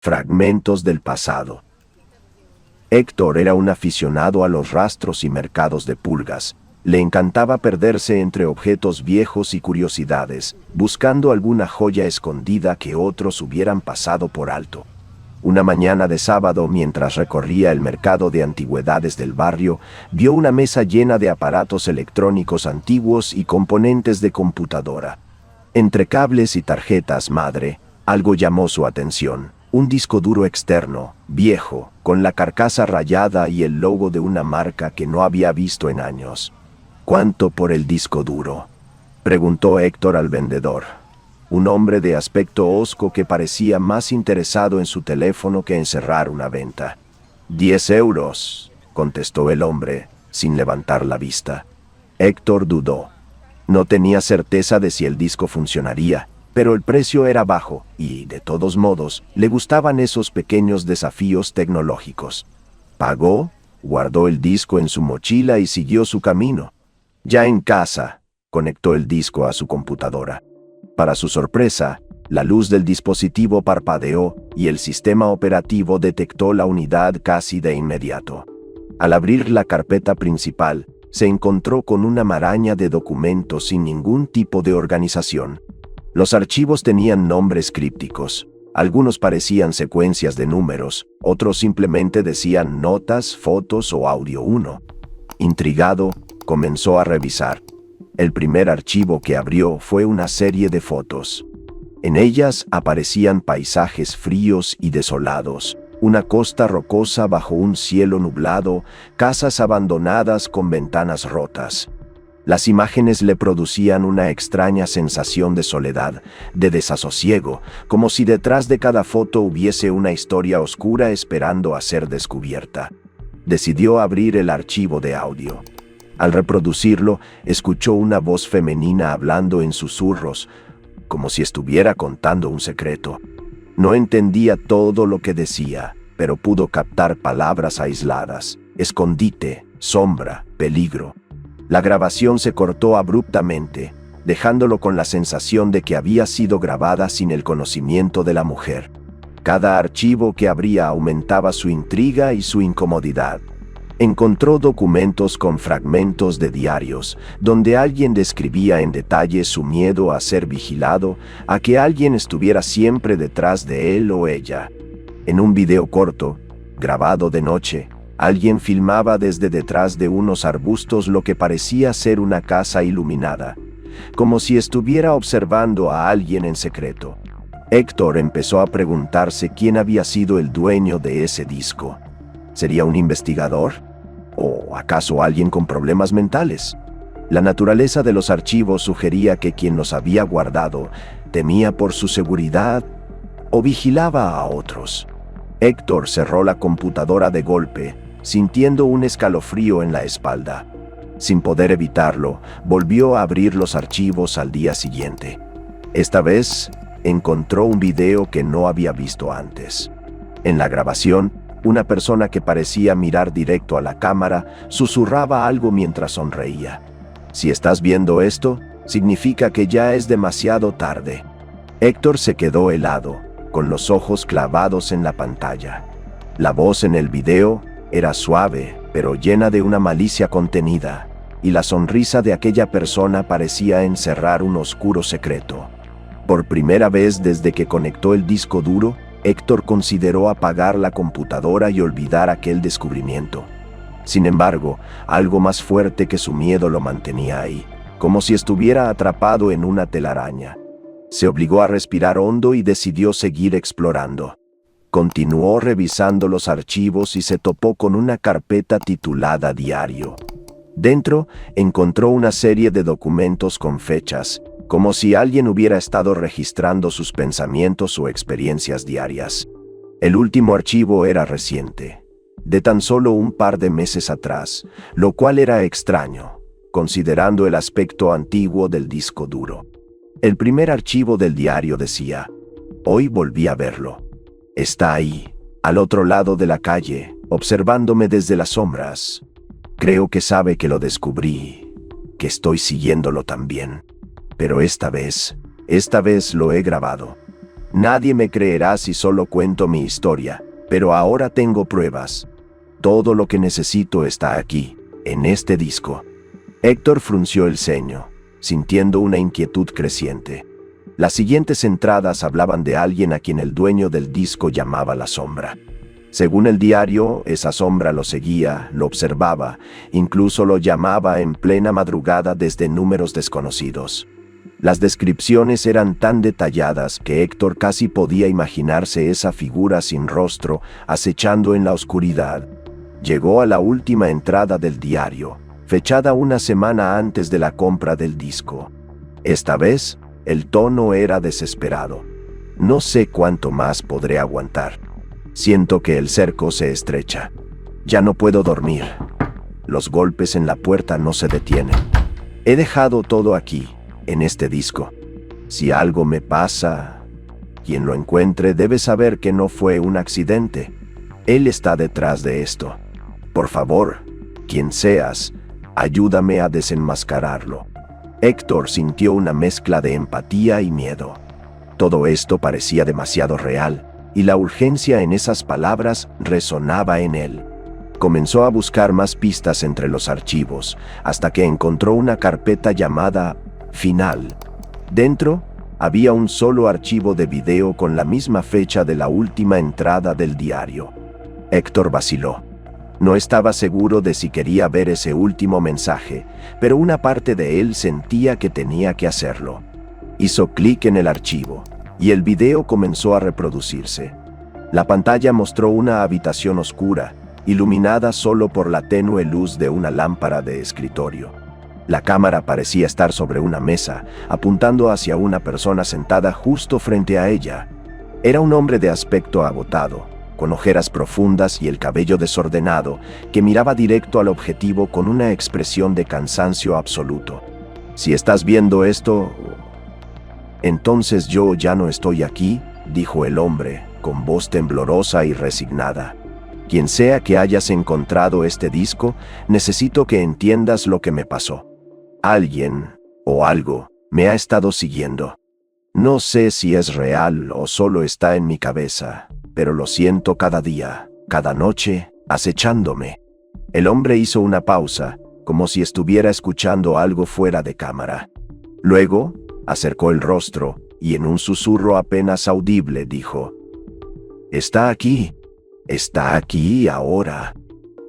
Fragmentos del pasado. Héctor era un aficionado a los rastros y mercados de pulgas. Le encantaba perderse entre objetos viejos y curiosidades, buscando alguna joya escondida que otros hubieran pasado por alto. Una mañana de sábado, mientras recorría el mercado de antigüedades del barrio, vio una mesa llena de aparatos electrónicos antiguos y componentes de computadora. Entre cables y tarjetas madre, algo llamó su atención. Un disco duro externo, viejo, con la carcasa rayada y el logo de una marca que no había visto en años. ¿Cuánto por el disco duro?, preguntó Héctor al vendedor, un hombre de aspecto hosco que parecía más interesado en su teléfono que en cerrar una venta. 10 euros, contestó el hombre, sin levantar la vista. Héctor dudó. No tenía certeza de si el disco funcionaría, pero el precio era bajo y, de todos modos, le gustaban esos pequeños desafíos tecnológicos. Pagó, guardó el disco en su mochila y siguió su camino. Ya en casa, conectó el disco a su computadora. Para su sorpresa, la luz del dispositivo parpadeó y el sistema operativo detectó la unidad casi de inmediato. Al abrir la carpeta principal, se encontró con una maraña de documentos sin ningún tipo de organización. Los archivos tenían nombres crípticos. Algunos parecían secuencias de números, otros simplemente decían notas, fotos o audio 1. Intrigado, comenzó a revisar. El primer archivo que abrió fue una serie de fotos. En ellas aparecían paisajes fríos y desolados, una costa rocosa bajo un cielo nublado, casas abandonadas con ventanas rotas. Las imágenes le producían una extraña sensación de soledad, de desasosiego, como si detrás de cada foto hubiese una historia oscura esperando a ser descubierta. Decidió abrir el archivo de audio. Al reproducirlo, escuchó una voz femenina hablando en susurros, como si estuviera contando un secreto. No entendía todo lo que decía, pero pudo captar palabras aisladas: escondite, sombra, peligro. La grabación se cortó abruptamente, dejándolo con la sensación de que había sido grabada sin el conocimiento de la mujer. Cada archivo que abría aumentaba su intriga y su incomodidad. Encontró documentos con fragmentos de diarios, donde alguien describía en detalle su miedo a ser vigilado, a que alguien estuviera siempre detrás de él o ella. En un video corto, grabado de noche, alguien filmaba desde detrás de unos arbustos lo que parecía ser una casa iluminada, como si estuviera observando a alguien en secreto. Héctor empezó a preguntarse quién había sido el dueño de ese disco. ¿Sería un investigador? ¿O acaso alguien con problemas mentales? La naturaleza de los archivos sugería que quien los había guardado temía por su seguridad o vigilaba a otros. Héctor cerró la computadora de golpe, sintiendo un escalofrío en la espalda. Sin poder evitarlo, volvió a abrir los archivos al día siguiente. Esta vez, encontró un video que no había visto antes. En la grabación, una persona que parecía mirar directo a la cámara susurraba algo mientras sonreía. Si estás viendo esto, significa que ya es demasiado tarde. Héctor se quedó helado, con los ojos clavados en la pantalla. La voz en el video era suave, pero llena de una malicia contenida, y la sonrisa de aquella persona parecía encerrar un oscuro secreto. Por primera vez desde que conectó el disco duro, Héctor consideró apagar la computadora y olvidar aquel descubrimiento. Sin embargo, algo más fuerte que su miedo lo mantenía ahí, como si estuviera atrapado en una telaraña. Se obligó a respirar hondo y decidió seguir explorando. Continuó revisando los archivos y se topó con una carpeta titulada Diario. Dentro, encontró una serie de documentos con fechas, como si alguien hubiera estado registrando sus pensamientos o experiencias diarias. El último archivo era reciente, de tan solo un par de meses atrás, lo cual era extraño, considerando el aspecto antiguo del disco duro. El primer archivo del diario decía: hoy volví a verlo. Está ahí, al otro lado de la calle, observándome desde las sombras. Creo que sabe que lo descubrí, que estoy siguiéndolo también. Pero esta vez lo he grabado. Nadie me creerá si solo cuento mi historia, pero ahora tengo pruebas. Todo lo que necesito está aquí, en este disco. Héctor frunció el ceño, sintiendo una inquietud creciente. Las siguientes entradas hablaban de alguien a quien el dueño del disco llamaba la sombra. Según el diario, esa sombra lo seguía, lo observaba, incluso lo llamaba en plena madrugada desde números desconocidos. Las descripciones eran tan detalladas que Héctor casi podía imaginarse esa figura sin rostro acechando en la oscuridad. Llegó a la última entrada del diario, fechada una semana antes de la compra del disco. Esta vez, el tono era desesperado. No sé cuánto más podré aguantar. Siento que el cerco se estrecha. Ya no puedo dormir. Los golpes en la puerta no se detienen. He dejado todo aquí, en este disco. Si algo me pasa, quien lo encuentre debe saber que no fue un accidente. Él está detrás de esto. Por favor, quien seas, ayúdame a desenmascararlo. Héctor sintió una mezcla de empatía y miedo. Todo esto parecía demasiado real, y la urgencia en esas palabras resonaba en él. Comenzó a buscar más pistas entre los archivos, hasta que encontró una carpeta llamada Final. Dentro, había un solo archivo de video con la misma fecha de la última entrada del diario. Héctor vaciló. No estaba seguro de si quería ver ese último mensaje, pero una parte de él sentía que tenía que hacerlo. Hizo clic en el archivo, y el video comenzó a reproducirse. La pantalla mostró una habitación oscura, iluminada solo por la tenue luz de una lámpara de escritorio. La cámara parecía estar sobre una mesa, apuntando hacia una persona sentada justo frente a ella. Era un hombre de aspecto agotado, con ojeras profundas y el cabello desordenado, que miraba directo al objetivo con una expresión de cansancio absoluto. «Si estás viendo esto, entonces yo ya no estoy aquí», dijo el hombre, con voz temblorosa y resignada. «Quien sea que hayas encontrado este disco, necesito que entiendas lo que me pasó. Alguien, o algo, me ha estado siguiendo. No sé si es real o solo está en mi cabeza, pero lo siento cada día, cada noche, acechándome». El hombre hizo una pausa, como si estuviera escuchando algo fuera de cámara. Luego, acercó el rostro y en un susurro apenas audible dijo: está aquí ahora».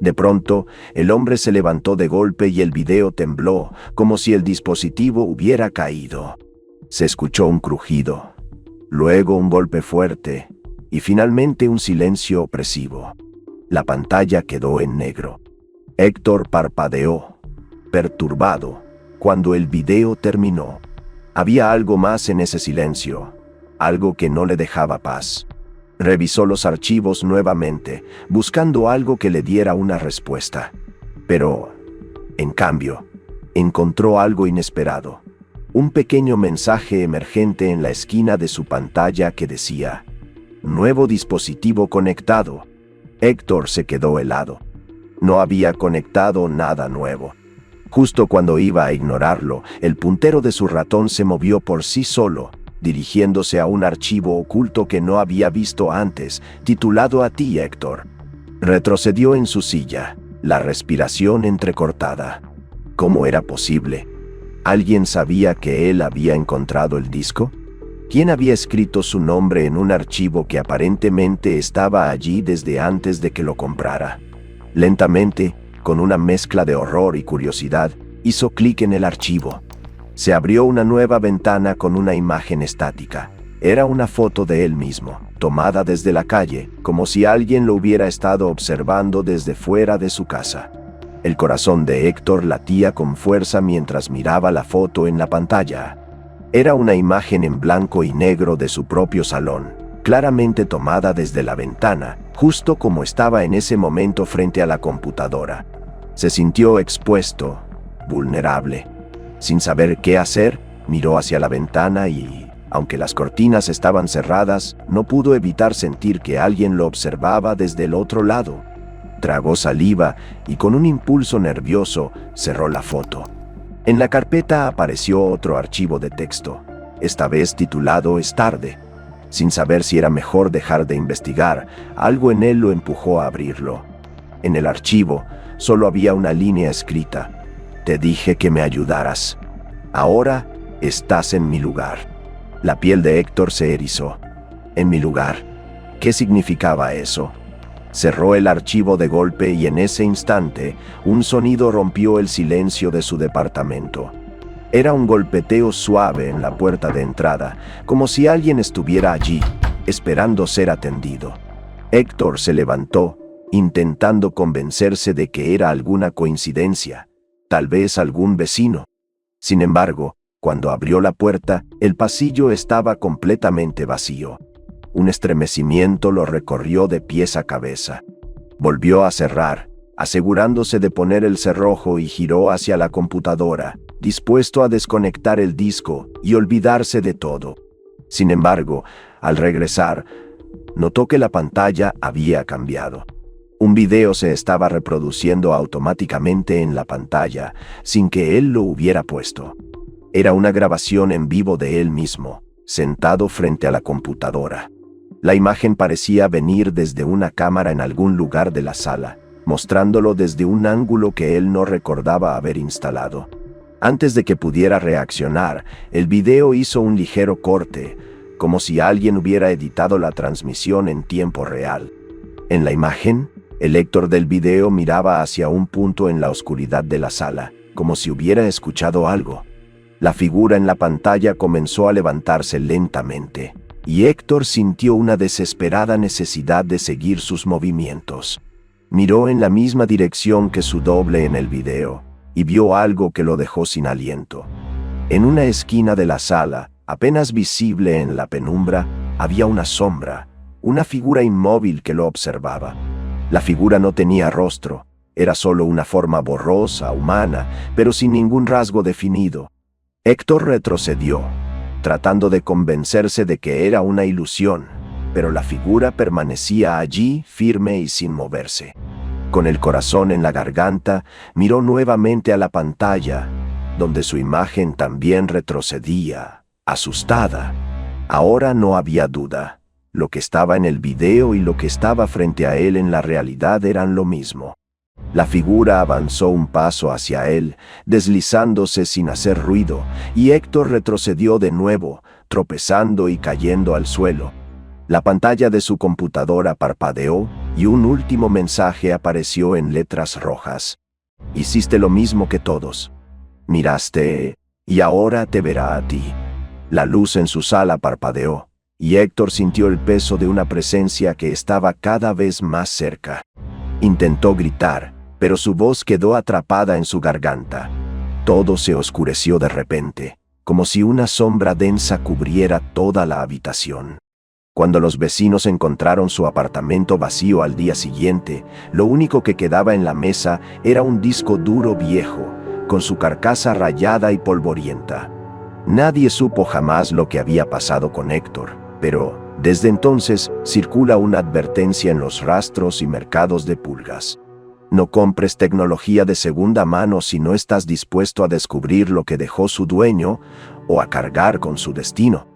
De pronto, el hombre se levantó de golpe y el video tembló, como si el dispositivo hubiera caído. Se escuchó un crujido, luego un golpe fuerte y finalmente un silencio opresivo. La pantalla quedó en negro. Héctor parpadeó, perturbado, cuando el video terminó. Había algo más en ese silencio, algo que no le dejaba paz. Revisó los archivos nuevamente, buscando algo que le diera una respuesta. Pero, en cambio, encontró algo inesperado. Un pequeño mensaje emergente en la esquina de su pantalla que decía: «Nuevo dispositivo conectado». Héctor se quedó helado. No había conectado nada nuevo. Justo cuando iba a ignorarlo, el puntero de su ratón se movió por sí solo, dirigiéndose a un archivo oculto que no había visto antes, titulado «A ti, Héctor». Retrocedió en su silla, la respiración entrecortada. ¿Cómo era posible? ¿Alguien sabía que él había encontrado el disco? ¿Quién había escrito su nombre en un archivo que aparentemente estaba allí desde antes de que lo comprara? Lentamente, con una mezcla de horror y curiosidad, hizo clic en el archivo. Se abrió una nueva ventana con una imagen estática. Era una foto de él mismo, tomada desde la calle, como si alguien lo hubiera estado observando desde fuera de su casa. El corazón de Héctor latía con fuerza mientras miraba la foto en la pantalla. Era una imagen en blanco y negro de su propio salón, claramente tomada desde la ventana, justo como estaba en ese momento frente a la computadora. Se sintió expuesto, vulnerable. Sin saber qué hacer, miró hacia la ventana y, aunque las cortinas estaban cerradas, no pudo evitar sentir que alguien lo observaba desde el otro lado. Tragó saliva y con un impulso nervioso cerró la foto. En la carpeta apareció otro archivo de texto, esta vez titulado «Es tarde». Sin saber si era mejor dejar de investigar, algo en él lo empujó a abrirlo. En el archivo solo había una línea escrita: te dije que me ayudaras. Ahora estás en mi lugar. La piel de Héctor se erizó. ¿En mi lugar? ¿Qué significaba eso? Cerró el archivo de golpe y en ese instante un sonido rompió el silencio de su departamento. Era un golpeteo suave en la puerta de entrada, como si alguien estuviera allí, esperando ser atendido. Héctor se levantó, intentando convencerse de que era alguna coincidencia, tal vez algún vecino. Sin embargo, cuando abrió la puerta, el pasillo estaba completamente vacío. Un estremecimiento lo recorrió de pies a cabeza. Volvió a cerrar, asegurándose de poner el cerrojo, y giró hacia la computadora, dispuesto a desconectar el disco y olvidarse de todo. Sin embargo, al regresar, notó que la pantalla había cambiado. Un video se estaba reproduciendo automáticamente en la pantalla, sin que él lo hubiera puesto. Era una grabación en vivo de él mismo, sentado frente a la computadora. La imagen parecía venir desde una cámara en algún lugar de la sala, mostrándolo desde un ángulo que él no recordaba haber instalado. Antes de que pudiera reaccionar, el video hizo un ligero corte, como si alguien hubiera editado la transmisión en tiempo real. En la imagen, el Héctor del video miraba hacia un punto en la oscuridad de la sala, como si hubiera escuchado algo. La figura en la pantalla comenzó a levantarse lentamente, y Héctor sintió una desesperada necesidad de seguir sus movimientos. Miró en la misma dirección que su doble en el video, y vio algo que lo dejó sin aliento. En una esquina de la sala, apenas visible en la penumbra, había una sombra, una figura inmóvil que lo observaba. La figura no tenía rostro, era solo una forma borrosa, humana, pero sin ningún rasgo definido. Héctor retrocedió, tratando de convencerse de que era una ilusión, pero la figura permanecía allí, firme y sin moverse. Con el corazón en la garganta, miró nuevamente a la pantalla, donde su imagen también retrocedía, asustada. Ahora no había duda. Lo que estaba en el video y lo que estaba frente a él en la realidad eran lo mismo. La figura avanzó un paso hacia él, deslizándose sin hacer ruido, y Héctor retrocedió de nuevo, tropezando y cayendo al suelo. La pantalla de su computadora parpadeó y un último mensaje apareció en letras rojas. Hiciste lo mismo que todos. Miraste, y ahora te verá a ti. La luz en su sala parpadeó, y Héctor sintió el peso de una presencia que estaba cada vez más cerca. Intentó gritar, pero su voz quedó atrapada en su garganta. Todo se oscureció de repente, como si una sombra densa cubriera toda la habitación. Cuando los vecinos encontraron su apartamento vacío al día siguiente, lo único que quedaba en la mesa era un disco duro viejo, con su carcasa rayada y polvorienta. Nadie supo jamás lo que había pasado con Héctor, pero desde entonces circula una advertencia en los rastros y mercados de pulgas. No compres tecnología de segunda mano si no estás dispuesto a descubrir lo que dejó su dueño o a cargar con su destino.